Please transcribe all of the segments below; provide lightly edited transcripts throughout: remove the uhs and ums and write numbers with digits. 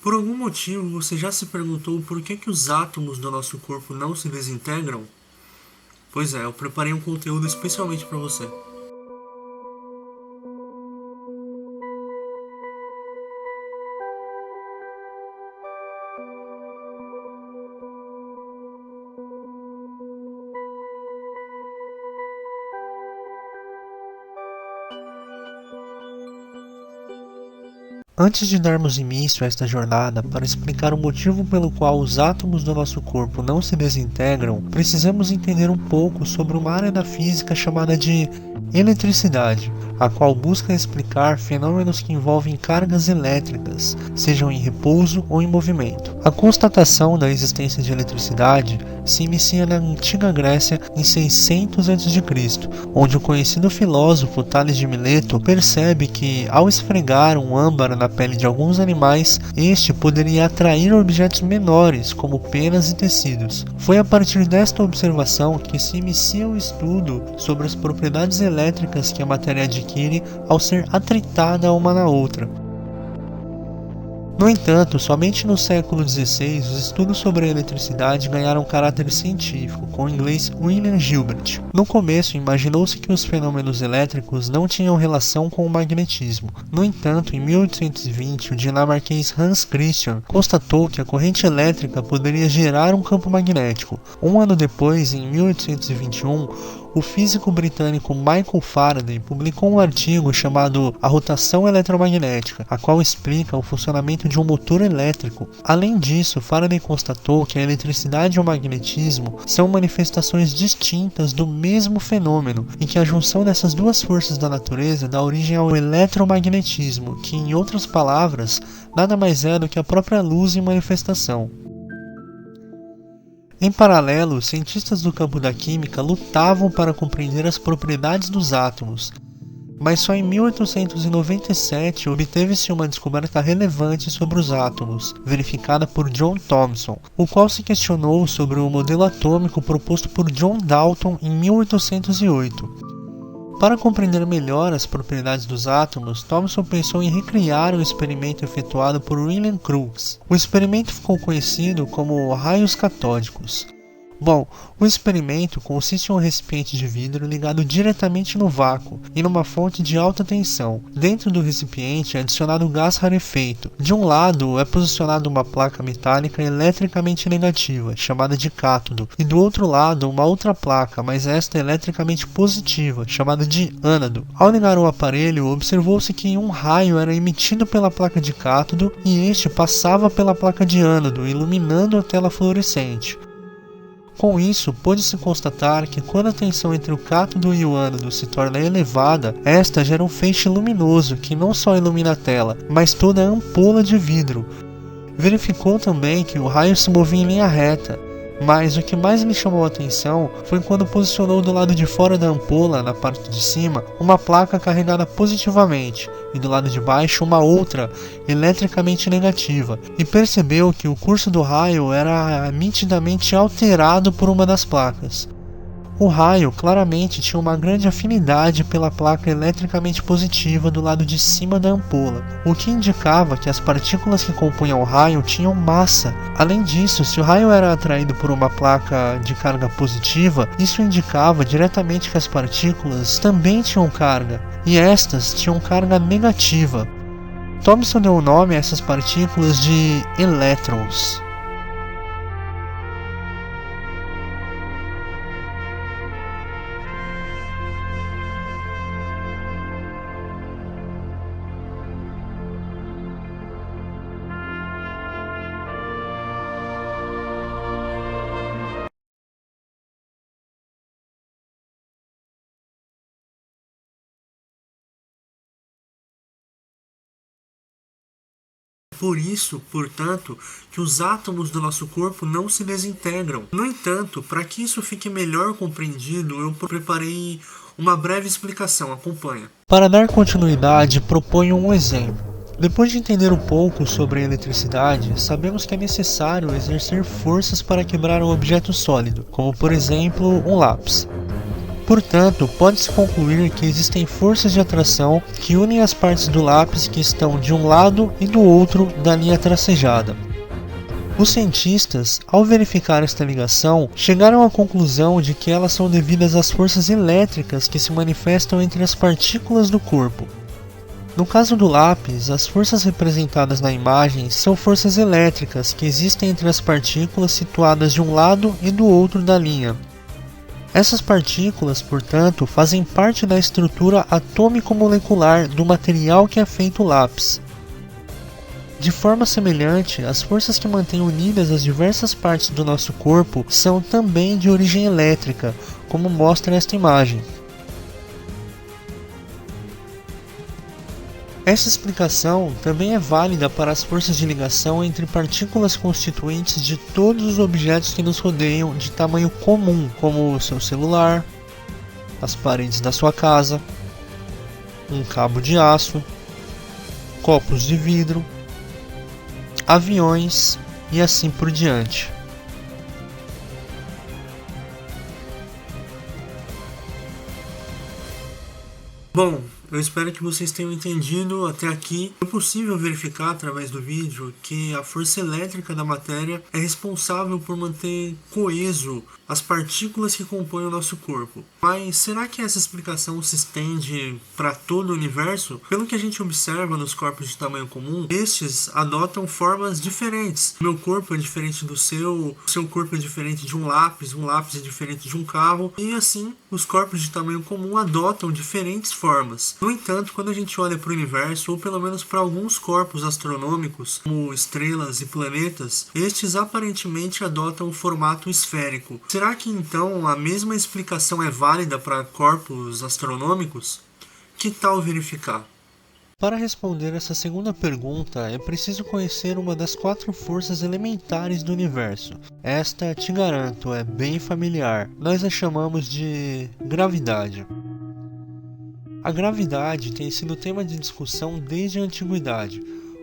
Por algum motivo, você já se perguntou por que os átomos do nosso corpo não se desintegram? Pois é, eu preparei um conteúdo especialmente para você. Antes de darmos início a esta jornada, para explicar o motivo pelo qual os átomos do nosso corpo não se desintegram, precisamos entender um pouco sobre uma área da física chamada de eletricidade, a qual busca explicar fenômenos que envolvem cargas elétricas, sejam em repouso ou em movimento. A constatação da existência de eletricidade se inicia na antiga Grécia em 600 a.C., onde o conhecido filósofo Tales de Mileto percebe que, ao esfregar um âmbar na pele de alguns animais, este poderia atrair objetos menores, como penas e tecidos. Foi a partir desta observação que se inicia o estudo sobre as propriedades elétricas que a matéria adquire ao ser atritada uma na outra. No entanto, somente no século XVI, os estudos sobre a eletricidade ganharam caráter científico, com o inglês William Gilbert. No começo, imaginou-se que os fenômenos elétricos não tinham relação com o magnetismo. No entanto, em 1820, o dinamarquês Hans Christian constatou que a corrente elétrica poderia gerar um campo magnético. Um ano depois, em 1821, o físico britânico Michael Faraday publicou um artigo chamado A Rotação Eletromagnética, a qual explica o funcionamento de um motor elétrico. Além disso, Faraday constatou que a eletricidade e o magnetismo são manifestações distintas do mesmo fenômeno e que a junção dessas duas forças da natureza dá origem ao eletromagnetismo, que, em outras palavras, nada mais é do que a própria luz em manifestação. Em paralelo, cientistas do campo da química lutavam para compreender as propriedades dos átomos, mas só em 1897 obteve-se uma descoberta relevante sobre os átomos, verificada por John Thomson, o qual se questionou sobre o modelo atômico proposto por John Dalton em 1808. Para compreender melhor as propriedades dos átomos, Thomson pensou em recriar o experimento efetuado por William Crookes. O experimento ficou conhecido como raios catódicos. Bom, o experimento consiste em um recipiente de vidro ligado diretamente no vácuo e numa fonte de alta tensão. Dentro do recipiente é adicionado gás rarefeito. De um lado é posicionada uma placa metálica eletricamente negativa, chamada de cátodo, e do outro lado uma outra placa, mas esta eletricamente positiva, chamada de ânodo. Ao ligar o aparelho, observou-se que um raio era emitido pela placa de cátodo e este passava pela placa de ânodo, iluminando a tela fluorescente. Com isso, pôde-se constatar que quando a tensão entre o cátodo e o ânodo se torna elevada, esta gera um feixe luminoso que não só ilumina a tela, mas toda a ampola de vidro. Verificou também que o raio se movia em linha reta, mas o que mais lhe chamou a atenção foi quando posicionou do lado de fora da ampola, na parte de cima, uma placa carregada positivamente e do lado de baixo uma outra, eletricamente negativa, e percebeu que o curso do raio era nitidamente alterado por uma das placas. O raio claramente tinha uma grande afinidade pela placa eletricamente positiva do lado de cima da ampola, o que indicava que as partículas que compunham o raio tinham massa. Além disso, se o raio era atraído por uma placa de carga positiva, isso indicava diretamente que as partículas também tinham carga, e estas tinham carga negativa. Thomson deu o nome a essas partículas de elétrons. Por isso, portanto, que os átomos do nosso corpo não se desintegram. No entanto, para que isso fique melhor compreendido, eu preparei uma breve explicação. Acompanha. Para dar continuidade, proponho um exemplo. Depois de entender um pouco sobre a eletricidade, sabemos que é necessário exercer forças para quebrar um objeto sólido, como por exemplo um lápis. Portanto, pode-se concluir que existem forças de atração que unem as partes do lápis que estão de um lado e do outro da linha tracejada. Os cientistas, ao verificar esta ligação, chegaram à conclusão de que elas são devidas às forças elétricas que se manifestam entre as partículas do corpo. No caso do lápis, as forças representadas na imagem são forças elétricas que existem entre as partículas situadas de um lado e do outro da linha. Essas partículas, portanto, fazem parte da estrutura atômico-molecular do material que é feito o lápis. De forma semelhante, as forças que mantêm unidas as diversas partes do nosso corpo são também de origem elétrica, como mostra esta imagem. Essa explicação também é válida para as forças de ligação entre partículas constituintes de todos os objetos que nos rodeiam de tamanho comum, como o seu celular, as paredes da sua casa, um cabo de aço, copos de vidro, aviões e assim por diante. Bom, eu espero que vocês tenham entendido até aqui. É possível verificar através do vídeo que a força elétrica da matéria é responsável por manter coeso as partículas que compõem o nosso corpo. Mas será que essa explicação se estende para todo o universo? Pelo que a gente observa nos corpos de tamanho comum, estes adotam formas diferentes. O meu corpo é diferente do seu corpo é diferente de um lápis é diferente de um carro, e assim os corpos de tamanho comum adotam diferentes formas. No entanto, quando a gente olha para o universo, ou pelo menos para alguns corpos astronômicos, como estrelas e planetas, estes aparentemente adotam o formato esférico. Será que então a mesma explicação é válida para corpos astronômicos? Que tal verificar? Para responder essa segunda pergunta, é preciso conhecer uma das 4 forças elementares do universo. Esta, te garanto, é bem familiar. Nós a chamamos de gravidade. A gravidade tem sido tema de discussão desde a antiguidade,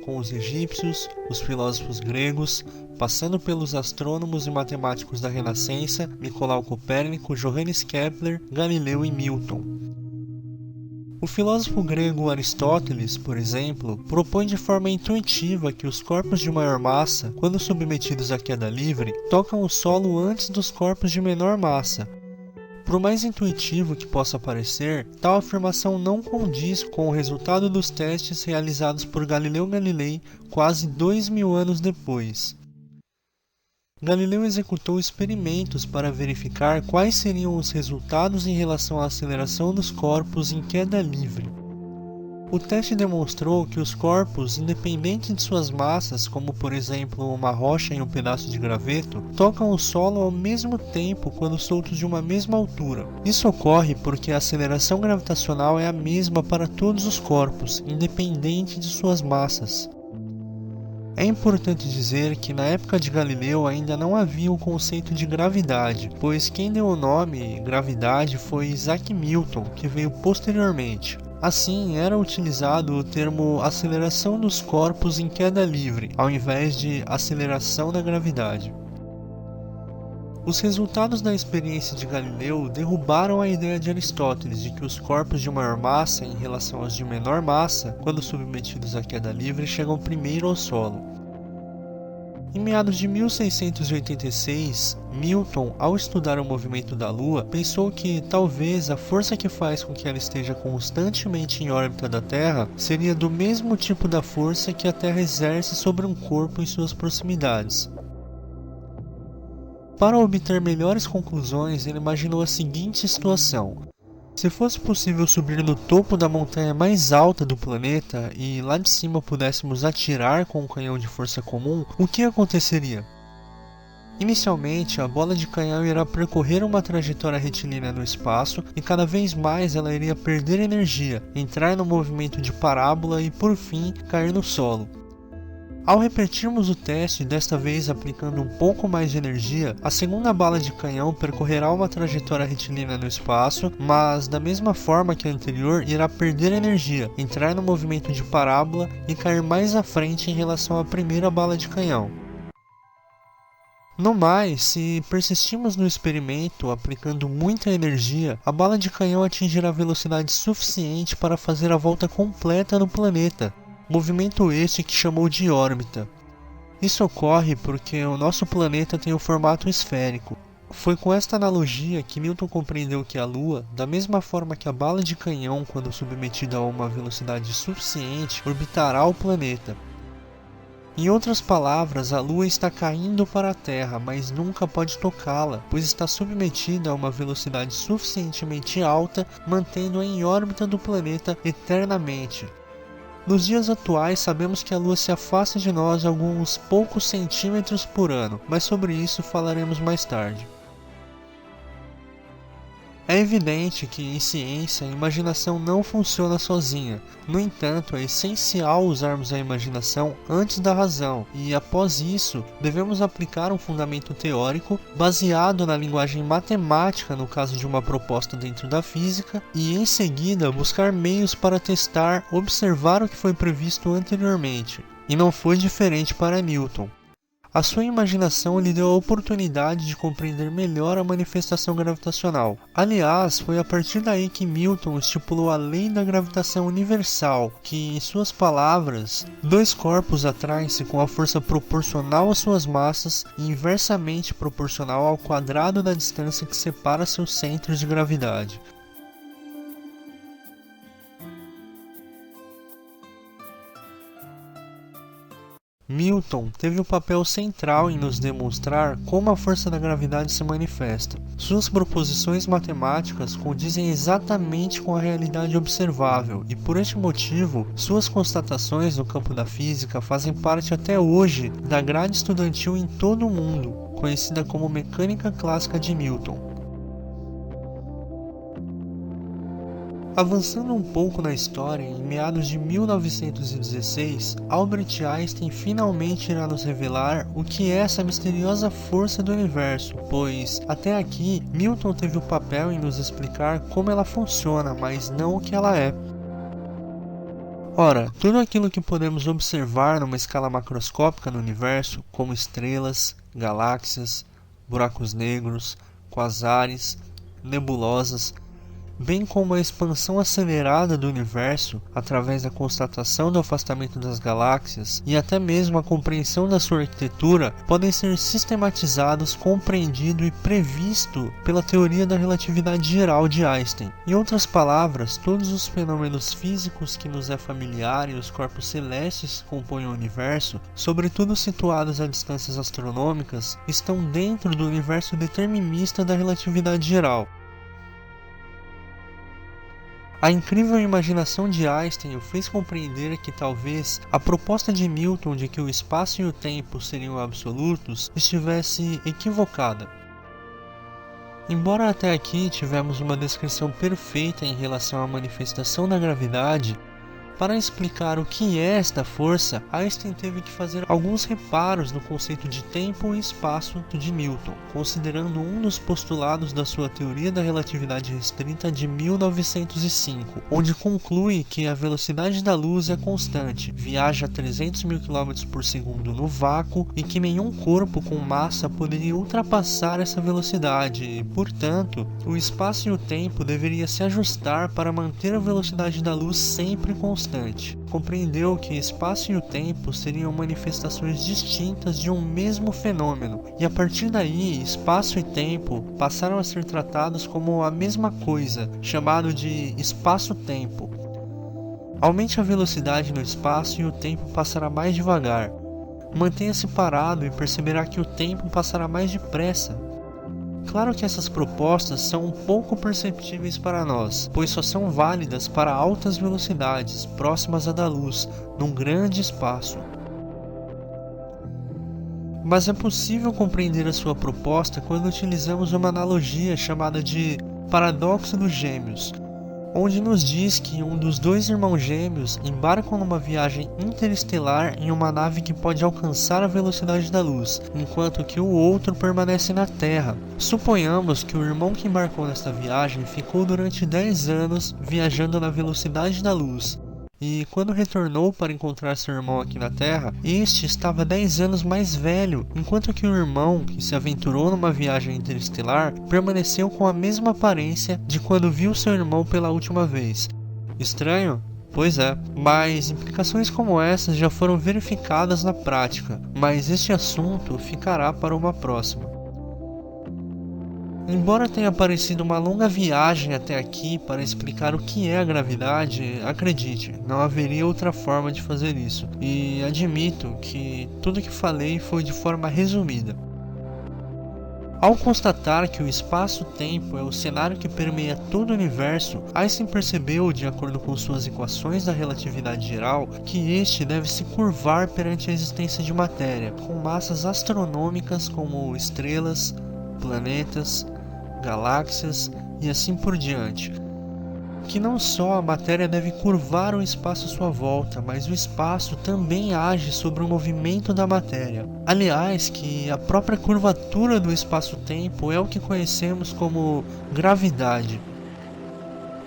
com os egípcios, os filósofos gregos, passando pelos astrônomos e matemáticos da Renascença, Nicolau Copérnico, Johannes Kepler, Galileu e Newton. O filósofo grego Aristóteles, por exemplo, propõe de forma intuitiva que os corpos de maior massa, quando submetidos à queda livre, tocam o solo antes dos corpos de menor massa. Por mais intuitivo que possa parecer, tal afirmação não condiz com o resultado dos testes realizados por Galileu Galilei quase 2000 anos depois. Galileu executou experimentos para verificar quais seriam os resultados em relação à aceleração dos corpos em queda livre. O teste demonstrou que os corpos, independente de suas massas, como por exemplo uma rocha em um pedaço de graveto, tocam o solo ao mesmo tempo quando soltos de uma mesma altura. Isso ocorre porque a aceleração gravitacional é a mesma para todos os corpos, independente de suas massas. É importante dizer que na época de Galileu ainda não havia o conceito de gravidade, pois quem deu o nome gravidade foi Isaac Newton, que veio posteriormente. Assim, era utilizado o termo aceleração dos corpos em queda livre, ao invés de aceleração da gravidade. Os resultados da experiência de Galileu derrubaram a ideia de Aristóteles de que os corpos de maior massa em relação aos de menor massa, quando submetidos à queda livre, chegam primeiro ao solo. Em meados de 1686, Newton, ao estudar o movimento da Lua, pensou que talvez a força que faz com que ela esteja constantemente em órbita da Terra seria do mesmo tipo da força que a Terra exerce sobre um corpo em suas proximidades. Para obter melhores conclusões, ele imaginou a seguinte situação: se fosse possível subir no topo da montanha mais alta do planeta e lá de cima pudéssemos atirar com um canhão de força comum, o que aconteceria? Inicialmente, a bola de canhão irá percorrer uma trajetória retilínea no espaço e cada vez mais ela iria perder energia, entrar no movimento de parábola e, por fim, cair no solo. Ao repetirmos o teste, desta vez aplicando um pouco mais de energia, a segunda bala de canhão percorrerá uma trajetória retilínea no espaço, mas da mesma forma que a anterior irá perder energia, entrar no movimento de parábola e cair mais à frente em relação à primeira bala de canhão. No mais, se persistirmos no experimento aplicando muita energia, a bala de canhão atingirá velocidade suficiente para fazer a volta completa no planeta, movimento este que chamou de órbita. Isso ocorre porque o nosso planeta tem um formato esférico. Foi com esta analogia que Newton compreendeu que a Lua, da mesma forma que a bala de canhão, quando submetida a uma velocidade suficiente, orbitará o planeta. Em outras palavras, a Lua está caindo para a Terra, mas nunca pode tocá-la, pois está submetida a uma velocidade suficientemente alta, mantendo-a em órbita do planeta eternamente. Nos dias atuais, sabemos que a Lua se afasta de nós alguns poucos centímetros por ano, mas sobre isso falaremos mais tarde. É evidente que em ciência a imaginação não funciona sozinha. No entanto, é essencial usarmos a imaginação antes da razão e, após isso, devemos aplicar um fundamento teórico baseado na linguagem matemática no caso de uma proposta dentro da física e, em seguida, buscar meios para testar, observar o que foi previsto anteriormente. E não foi diferente para Newton. A sua imaginação lhe deu a oportunidade de compreender melhor a manifestação gravitacional. Aliás, foi a partir daí que Newton estipulou a lei da gravitação universal, que, em suas palavras, dois corpos atraem-se com a força proporcional às suas massas e inversamente proporcional ao quadrado da distância que separa seus centros de gravidade. Newton teve um papel central em nos demonstrar como a força da gravidade se manifesta. Suas proposições matemáticas condizem exatamente com a realidade observável e, por este motivo, suas constatações no campo da física fazem parte até hoje da grade estudantil em todo o mundo, conhecida como mecânica clássica de Newton. Avançando um pouco na história, em meados de 1916, Albert Einstein finalmente irá nos revelar o que é essa misteriosa força do universo, pois, até aqui, Newton teve o papel em nos explicar como ela funciona, mas não o que ela é. Ora, tudo aquilo que podemos observar numa escala macroscópica no universo, como estrelas, galáxias, buracos negros, quasares, nebulosas, bem como a expansão acelerada do universo através da constatação do afastamento das galáxias e até mesmo a compreensão da sua arquitetura, podem ser sistematizados, compreendidos e previsto pela teoria da relatividade geral de Einstein. Em outras palavras, todos os fenômenos físicos que nos é familiar e os corpos celestes que compõem o universo, sobretudo situados a distâncias astronômicas, estão dentro do universo determinista da relatividade geral. A incrível imaginação de Einstein o fez compreender que talvez a proposta de Newton de que o espaço e o tempo seriam absolutos estivesse equivocada. Embora até aqui tivemos uma descrição perfeita em relação à manifestação da gravidade, para explicar o que é esta força, Einstein teve que fazer alguns reparos no conceito de tempo e espaço de Newton, considerando um dos postulados da sua teoria da relatividade restrita de 1905, onde conclui que a velocidade da luz é constante, viaja a 300 mil km por segundo no vácuo e que nenhum corpo com massa poderia ultrapassar essa velocidade e, portanto, o espaço e o tempo deveriam se ajustar para manter a velocidade da luz sempre constante. Compreendeu que espaço e o tempo seriam manifestações distintas de um mesmo fenômeno, e a partir daí, espaço e tempo passaram a ser tratados como a mesma coisa, chamado de espaço-tempo. Aumente a velocidade no espaço e o tempo passará mais devagar. Mantenha-se parado e perceberá que o tempo passará mais depressa. Claro que essas propostas são um pouco perceptíveis para nós, pois só são válidas para altas velocidades, próximas à da luz, num grande espaço. Mas é possível compreender a sua proposta quando utilizamos uma analogia chamada de paradoxo dos gêmeos, onde nos diz que um dos dois irmãos gêmeos embarcam numa viagem interestelar em uma nave que pode alcançar a velocidade da luz, enquanto que o outro permanece na Terra. Suponhamos que o irmão que embarcou nesta viagem ficou durante 10 anos viajando na velocidade da luz, e quando retornou para encontrar seu irmão aqui na Terra, este estava 10 anos mais velho, enquanto que o irmão, que se aventurou numa viagem interestelar, permaneceu com a mesma aparência de quando viu seu irmão pela última vez. Estranho? Pois é, mas implicações como essas já foram verificadas na prática, mas este assunto ficará para uma próxima. Embora tenha parecido uma longa viagem até aqui para explicar o que é a gravidade, acredite, não haveria outra forma de fazer isso, e admito que tudo que falei foi de forma resumida. Ao constatar que o espaço-tempo é o cenário que permeia todo o universo, Einstein percebeu, de acordo com suas equações da relatividade geral, que este deve se curvar perante a existência de matéria, com massas astronômicas como estrelas, planetas, galáxias e assim por diante. Que não só a matéria deve curvar o espaço à sua volta, mas o espaço também age sobre o movimento da matéria. Aliás, que a própria curvatura do espaço-tempo é o que conhecemos como gravidade.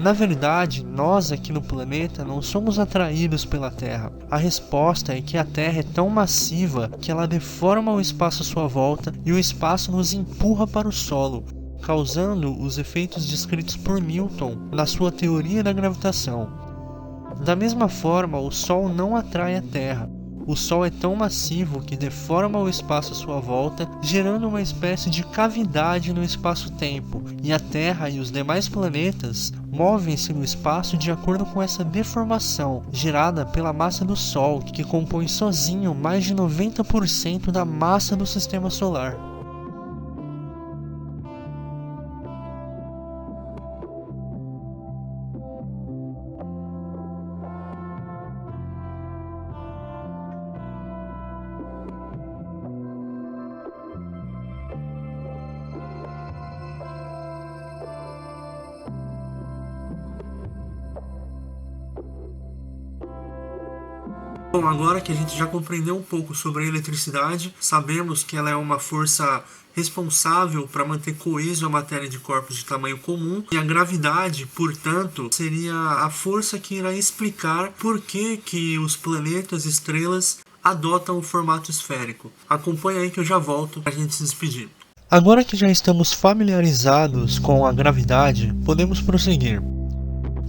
Na verdade, nós aqui no planeta não somos atraídos pela Terra. A resposta é que a Terra é tão massiva que ela deforma o espaço à sua volta e o espaço nos empurra para o solo, causando os efeitos descritos por Newton na sua teoria da gravitação. Da mesma forma, o Sol não atrai a Terra. O Sol é tão massivo que deforma o espaço à sua volta, gerando uma espécie de cavidade no espaço-tempo, e a Terra e os demais planetas movem-se no espaço de acordo com essa deformação, gerada pela massa do Sol, que compõe sozinho mais de 90% da massa do Sistema Solar. Bom, agora que a gente já compreendeu um pouco sobre a eletricidade, sabemos que ela é uma força responsável para manter coeso a matéria de corpos de tamanho comum, e a gravidade, portanto, seria a força que irá explicar por que os planetas e estrelas adotam o formato esférico. Acompanha aí que eu já volto para a gente se despedir. Agora que já estamos familiarizados com a gravidade, podemos prosseguir.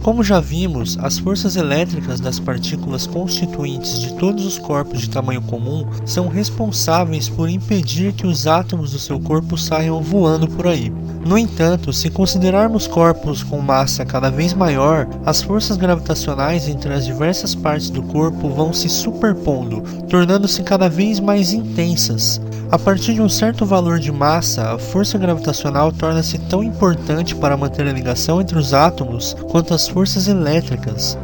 Como já vimos, as forças elétricas das partículas constituintes de todos os corpos de tamanho comum são responsáveis por impedir que os átomos do seu corpo saiam voando por aí. No entanto, se considerarmos corpos com massa cada vez maior, as forças gravitacionais entre as diversas partes do corpo vão se superpondo, tornando-se cada vez mais intensas. A partir de um certo valor de massa, a força gravitacional torna-se tão importante para manter a ligação entre os átomos quanto as forças elétricas.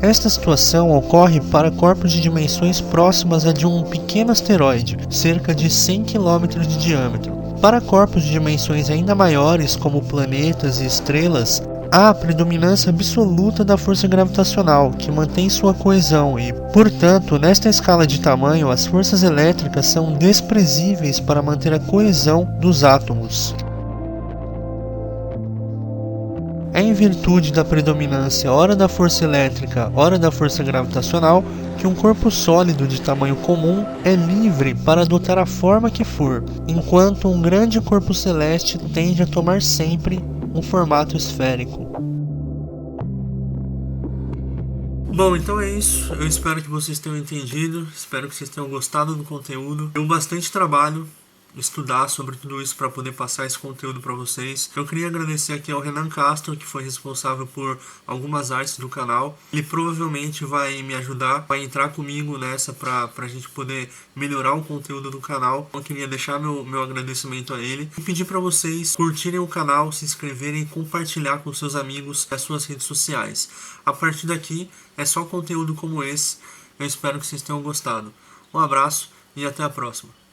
Esta situação ocorre para corpos de dimensões próximas a de um pequeno asteroide, cerca de 100 km de diâmetro. Para corpos de dimensões ainda maiores, como planetas e estrelas, há a predominância absoluta da força gravitacional, que mantém sua coesão e, portanto, nesta escala de tamanho, as forças elétricas são desprezíveis para manter a coesão dos átomos. É em virtude da predominância ora da força elétrica, ora da força gravitacional, que um corpo sólido de tamanho comum é livre para adotar a forma que for, enquanto um grande corpo celeste tende a tomar sempre um formato esférico. Bom, então é isso. Eu espero que vocês tenham entendido, espero que vocês tenham gostado do conteúdo. Deu bastante trabalho estudar sobre tudo isso para poder passar esse conteúdo para vocês. Eu queria agradecer aqui ao Renan Castro, que foi responsável por algumas artes do canal. Ele provavelmente vai me ajudar, vai entrar comigo nessa para a gente poder melhorar o conteúdo do canal. Eu queria deixar meu agradecimento a ele e pedir para vocês curtirem o canal, se inscreverem e compartilhar com seus amigos as suas redes sociais. A partir daqui é só conteúdo como esse. Eu espero que vocês tenham gostado. Um abraço e até a próxima.